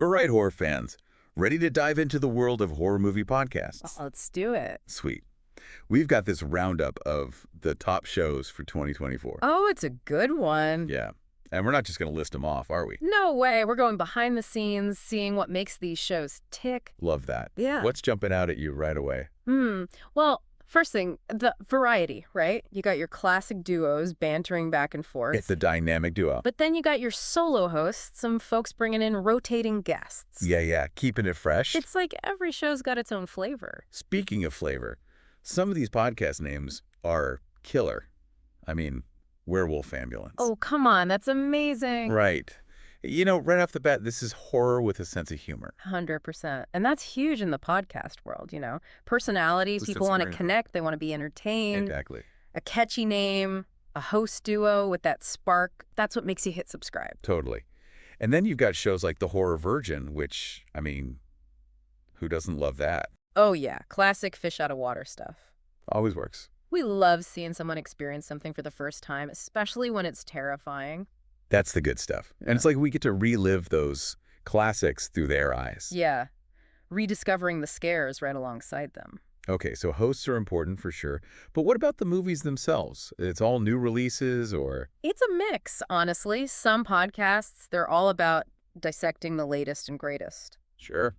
All right, horror fans. Ready to dive into the world of horror movie podcasts? Let's do it. Sweet. We've got this roundup of the top shows for 2024. Oh, it's a good one. Yeah. And we're not just going to list them off, are we? No way. We're going behind the scenes, seeing what makes these shows tick. Love that. Yeah. What's jumping out at you right away? Well, first thing, the variety, right? You got your classic duos bantering back and forth. It's the dynamic duo. But then you got your solo hosts, some folks bringing in rotating guests. Yeah. Keeping it fresh. It's like every show's got its own flavor. Speaking of flavor, some of these podcast names are killer. I mean, Werewolf Ambulance. Oh, come on. That's amazing. Right. You know, right off the bat, this is horror with a sense of humor. 100%. And that's huge in the podcast world, you know. Personalities, people want to connect, they want to be entertained. Exactly. A catchy name, a host duo with that spark, that's what makes you hit subscribe. Totally. And then you've got shows like The Horror Virgin, which, I mean, who doesn't love that? Oh, yeah. Classic fish out of water stuff. Always works. We love seeing someone experience something for the first time, especially when it's terrifying. That's the good stuff. And it's like we get to relive those classics through their eyes. Yeah. Rediscovering the scares right alongside them. Okay, so hosts are important for sure. But what about the movies themselves? It's all new releases or? It's a mix, honestly. Some podcasts, they're all about dissecting the latest and greatest. Sure.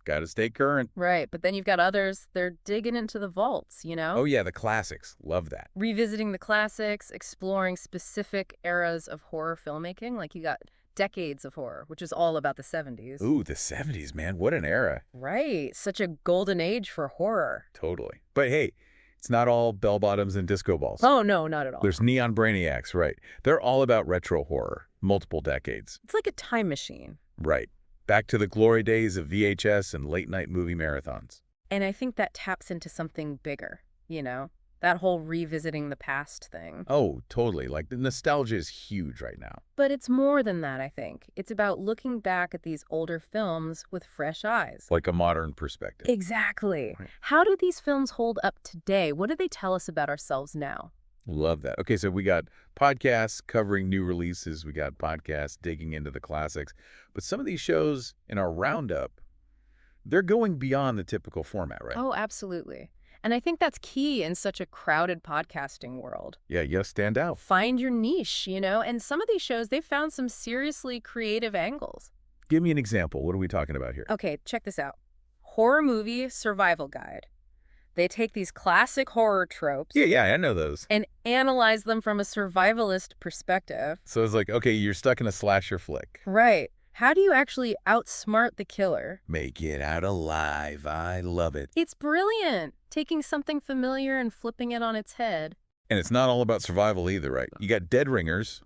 Got to stay current. Right, but then you've got others, they're digging into the vaults, you know? Oh, yeah, the classics. Love that. Revisiting the classics, exploring specific eras of horror filmmaking. Like you got decades of horror, which is all about the 70s. Ooh, the 70s, man. What an era. Right, such a golden age for horror. Totally. But hey, it's not all bell-bottoms and disco balls. Oh, no, not at all. There's neon brainiacs, right? They're all about retro horror, multiple decades. It's like a time machine. Right. Back to the glory days of VHS and late-night movie marathons. And I think that taps into something bigger, you know? That whole revisiting the past thing. Oh, totally. Like, the nostalgia is huge right now. But it's more than that, I think. It's about looking back at these older films with fresh eyes. Like a modern perspective. Exactly. Right. How do these films hold up today? What do they tell us about ourselves now? Love that. Okay, so we got podcasts covering new releases. We got podcasts digging into the classics. But some of these shows in our roundup, they're going beyond the typical format, right? Oh, absolutely. And I think that's key in such a crowded podcasting world. Yeah, you stand out. Find your niche, you know? And some of these shows, they've found some seriously creative angles. Give me an example. What are we talking about here? Okay, check this out. Horror Movie Survival Guide. They take these classic horror tropes Yeah, I know those. and analyze them from a survivalist perspective. So it's like, okay, you're stuck in a slasher flick. Right. How do you actually outsmart the killer? Make it out alive. I love it. It's brilliant. Taking something familiar and flipping it on its head. And it's not all about survival either, right? You got Dead Ringers.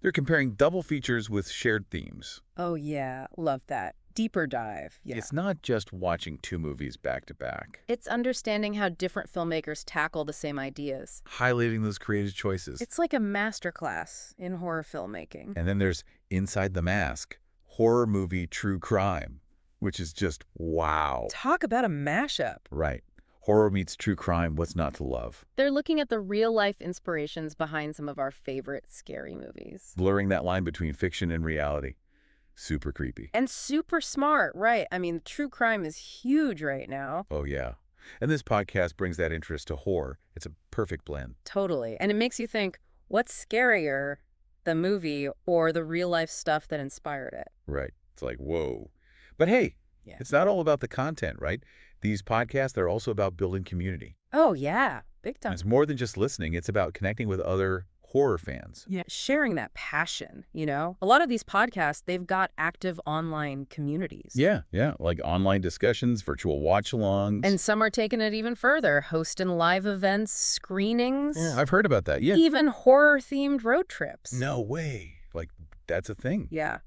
They're comparing double features with shared themes. Oh, yeah. Love that. Deeper dive. Yeah. It's not just watching two movies back to back. It's understanding how different filmmakers tackle the same ideas. Highlighting those creative choices. It's like a masterclass in horror filmmaking. And then there's Inside the Mask, horror movie true crime, which is just wow. Talk about a mashup. Right. Horror meets true crime, what's not to love? They're looking at the real-life inspirations behind some of our favorite scary movies. Blurring that line between fiction and reality. Super creepy. And super smart, right? I mean, true crime is huge right now. Oh, yeah. And this podcast brings that interest to horror. It's a perfect blend. Totally. And it makes you think, what's scarier, the movie or the real-life stuff that inspired it? Right. It's like, whoa. But hey, Yeah. It's not all about the content, right? These podcasts, they're also about building community. Oh, yeah. Big And time. it's more than just listening. It's about connecting with other horror fans. Yeah, sharing that passion, you know? A lot of these podcasts, they've got active online communities. Yeah, like online discussions, virtual watch-alongs. And some are taking it even further, hosting live events, screenings. Yeah, I've heard about that, yeah. Even horror-themed road trips. No way. Like, that's a thing. Yeah.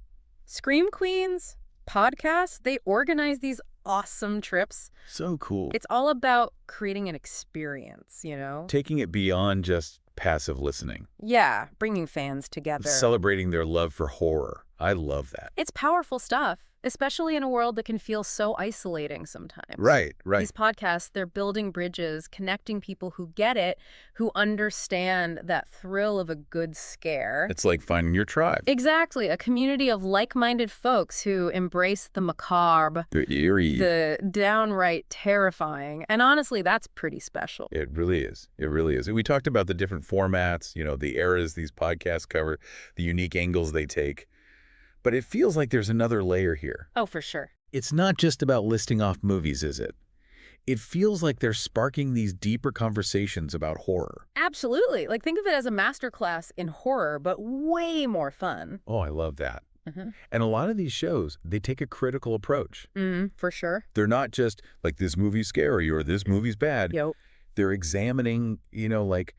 Scream Queens podcasts, they organize these awesome trips. So cool. It's all about creating an experience, you know? Taking it beyond just passive listening. Yeah, bringing fans together. Celebrating their love for horror. I love that. It's powerful stuff. Especially in a world that can feel so isolating sometimes. Right, right. These podcasts, they're building bridges, connecting people who get it, who understand that thrill of a good scare. It's like finding your tribe. Exactly. A community of like-minded folks who embrace the macabre, The eerie. the downright terrifying. And honestly, that's pretty special. It really is. It really is. And we talked about the different formats, the eras these podcasts cover, the unique angles they take. But it feels like there's another layer here. Oh, for sure. It's not just about listing off movies, is it? It feels like they're sparking these deeper conversations about horror. Absolutely. Like, think of it as a masterclass in horror, but way more fun. Oh, I love that. And a lot of these shows, they take a critical approach. For sure. They're not just like, this movie's scary or this movie's bad. Yep. They're examining, like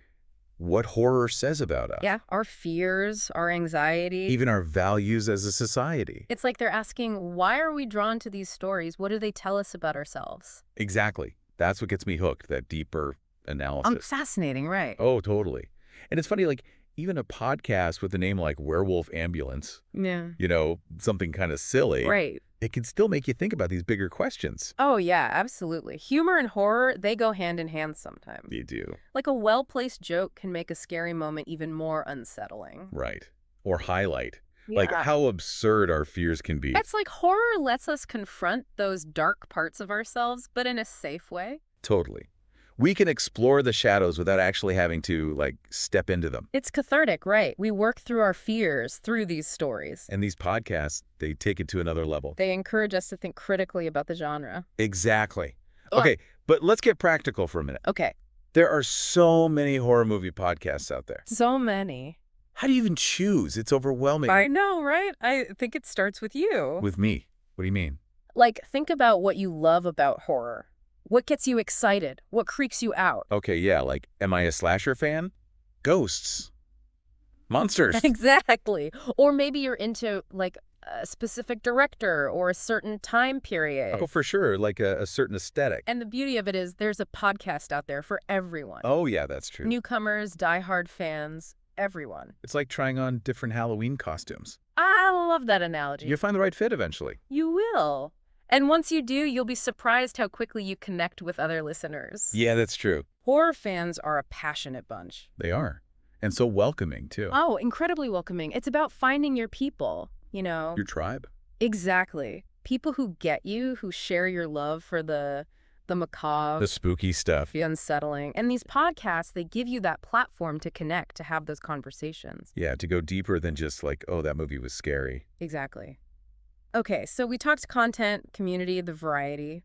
what horror says about us. Yeah, our fears, our anxiety. Even our values as a society. It's like they're asking, why are we drawn to these stories? What do they tell us about ourselves? Exactly. That's what gets me hooked, that deeper analysis. Fascinating, right? Oh, totally. And it's funny, like, even a podcast with a name like Werewolf Ambulance, Yeah. Something kind of silly. Right. It can still make you think about these bigger questions. Oh, yeah, absolutely. Humor and horror, they go hand in hand sometimes. They do. Like a well-placed joke can make a scary moment even more unsettling. Right. Or highlight. Yeah. Like how absurd our fears can be. It's like horror lets us confront those dark parts of ourselves, but in a safe way. Totally. We can explore the shadows without actually having to, step into them. It's cathartic, right? We work through our fears through these stories. And these podcasts, they take it to another level. They encourage us to think critically about the genre. Exactly. Ugh. Okay, but let's get practical for a minute. Okay. There are so many horror movie podcasts out there. So many. How do you even choose? It's overwhelming. I know, right? I think it starts with you. With me. What do you mean? Like, think about what you love about horror. What gets you excited? What creeps you out? Okay, yeah, am I a slasher fan? Ghosts. Monsters. Exactly. Or maybe you're into, a specific director or a certain time period. Oh, for sure, a certain aesthetic. And the beauty of it is there's a podcast out there for everyone. Oh, yeah, that's true. Newcomers, diehard fans, everyone. It's like trying on different Halloween costumes. I love that analogy. You'll find the right fit eventually. You will. And once you do, you'll be surprised how quickly you connect with other listeners. Yeah, that's true. Horror fans are a passionate bunch. They are. And so welcoming, too. Oh, incredibly welcoming. It's about finding your people, Your tribe. Exactly. People who get you, who share your love for the macabre, The spooky stuff. the unsettling. And these podcasts, they give you that platform to connect, to have those conversations. Yeah, to go deeper than just oh, that movie was scary. Exactly. Okay, so we talked content, community, the variety,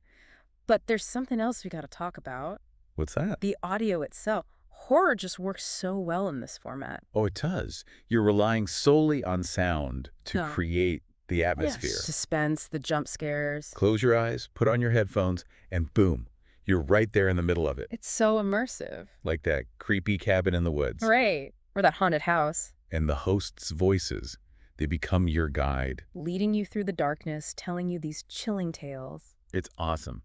but there's something else we got to talk about. What's that? The audio itself. Horror just works so well in this format. Oh, it does. You're relying solely on sound to Yeah. create the atmosphere. Suspense, the jump scares. Close your eyes, put on your headphones, and boom, you're right there in the middle of it. It's so immersive. Like that creepy cabin in the woods. Right. Or that haunted house. And the host's voices, they become your guide. Leading you through the darkness, telling you these chilling tales. It's awesome.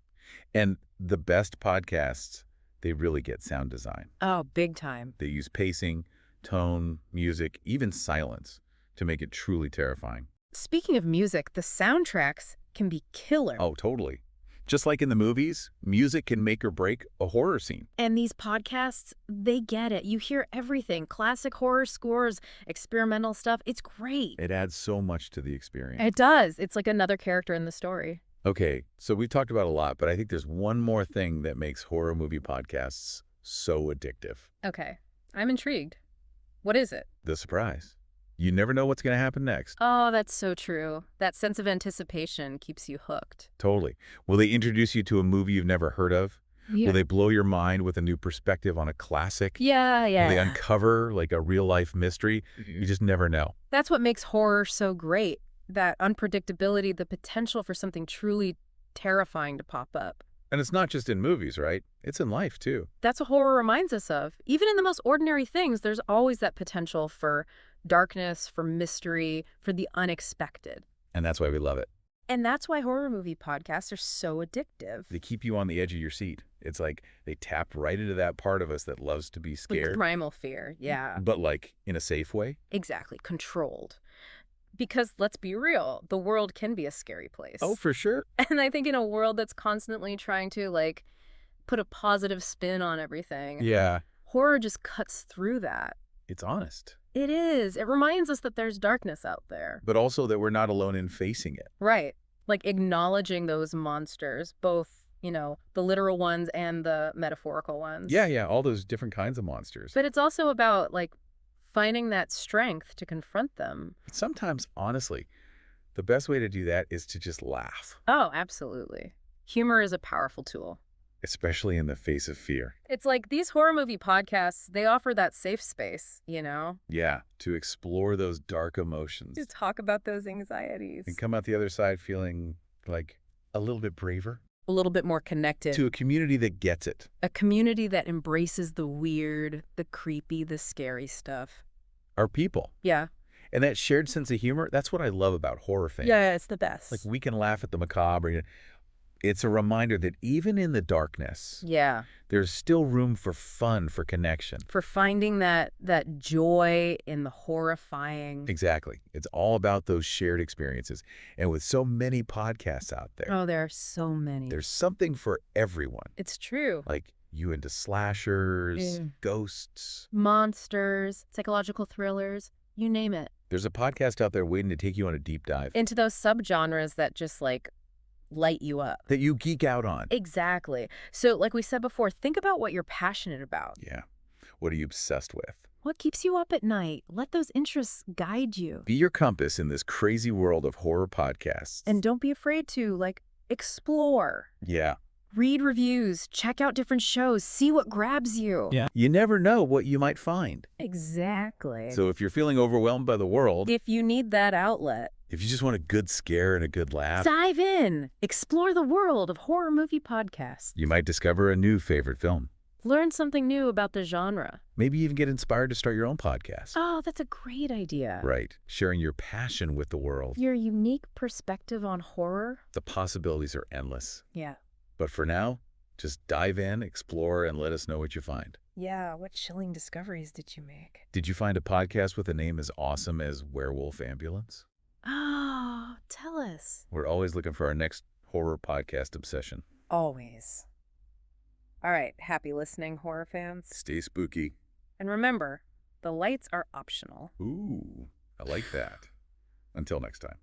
And the best podcasts, they really get sound design. Oh, big time. They use pacing, tone, music, even silence to make it truly terrifying. Speaking of music, the soundtracks can be killer. Oh, totally. Just like in the movies, music can make or break a horror scene. And these podcasts, they get it. You hear everything. Classic horror scores, experimental stuff. It's great. It adds so much to the experience. It does. It's like another character in the story. Okay, so we've talked about a lot, but I think there's one more thing that makes horror movie podcasts so addictive. Okay. I'm intrigued. What is it? The surprise. You never know what's going to happen next. Oh, that's so true. That sense of anticipation keeps you hooked. Totally. Will they introduce you to a movie you've never heard of? Yeah. Will they blow your mind with a new perspective on a classic? Yeah. Will they uncover a real-life mystery? You just never know. That's what makes horror so great. That unpredictability, the potential for something truly terrifying to pop up. And it's not just in movies, right? It's in life, too. That's what horror reminds us of. Even in the most ordinary things, there's always that potential for darkness, for mystery, for the unexpected. And that's why we love it. And that's why horror movie podcasts are so addictive. They keep you on the edge of your seat. It's like they tap right into that part of us that loves to be With scared. primal fear, yeah. But in a safe way. Exactly, controlled. Because let's be real, the world can be a scary place. Oh, for sure. And I think in a world that's constantly trying to, like, put a positive spin on everything, Yeah. horror just cuts through that. It's honest. It is. It reminds us that there's darkness out there. But also that we're not alone in facing it. Right. Like acknowledging those monsters, both, the literal ones and the metaphorical ones. Yeah, all those different kinds of monsters. But it's also about, like, finding that strength to confront them. Sometimes, honestly, the best way to do that is to just laugh, Oh, absolutely. Humor is a powerful tool. especially in the face of fear. It's like these horror movie podcasts, they offer that safe space, Yeah, to explore those dark emotions to talk about those anxieties. and come out the other side feeling like a little bit braver. A little bit more connected. To a community that gets it. A community that embraces the weird, the creepy, the scary stuff. Our people. Yeah. And that shared sense of humor, that's what I love about horror fans. Yeah, it's the best. Like, we can laugh at the macabre. It's a reminder that even in the darkness, yeah. there's still room for fun, for connection. For finding that joy in the horrifying. Exactly. It's all about those shared experiences. And with so many podcasts out there, Oh, there are so many. there's something for everyone. It's true. Like, you into slashers, Mm. ghosts. Monsters, psychological thrillers, you name it. There's a podcast out there waiting to take you on a deep dive Into those subgenres that just, like, light you up. that you geek out on. Exactly. So, like we said before, think about what you're passionate about. Yeah. What are you obsessed with? What keeps you up at night? Let those interests guide you. Be your compass in this crazy world of horror podcasts. And don't be afraid to, like, explore. Yeah. Read reviews, check out different shows, see what grabs you. Yeah. You never know what you might find. Exactly. So if you're feeling overwhelmed by the world, If you need that outlet, if you just want a good scare and a good laugh, dive in. Explore the world of horror movie podcasts. you might discover a new favorite film. Learn something new about the genre. Maybe even get inspired to start your own podcast. Oh, that's a great idea. Right. Sharing your passion with the world. Your unique perspective on horror. The possibilities are endless. Yeah. But for now, just dive in, explore, and let us know what you find. Yeah, what chilling discoveries did you make? Did you find a podcast with a name as awesome as Werewolf Ambulance? Oh, tell us. We're always looking for our next horror podcast obsession. Always. All right, happy listening, horror fans. Stay spooky. And remember, the lights are optional. Ooh, I like that. Until next time.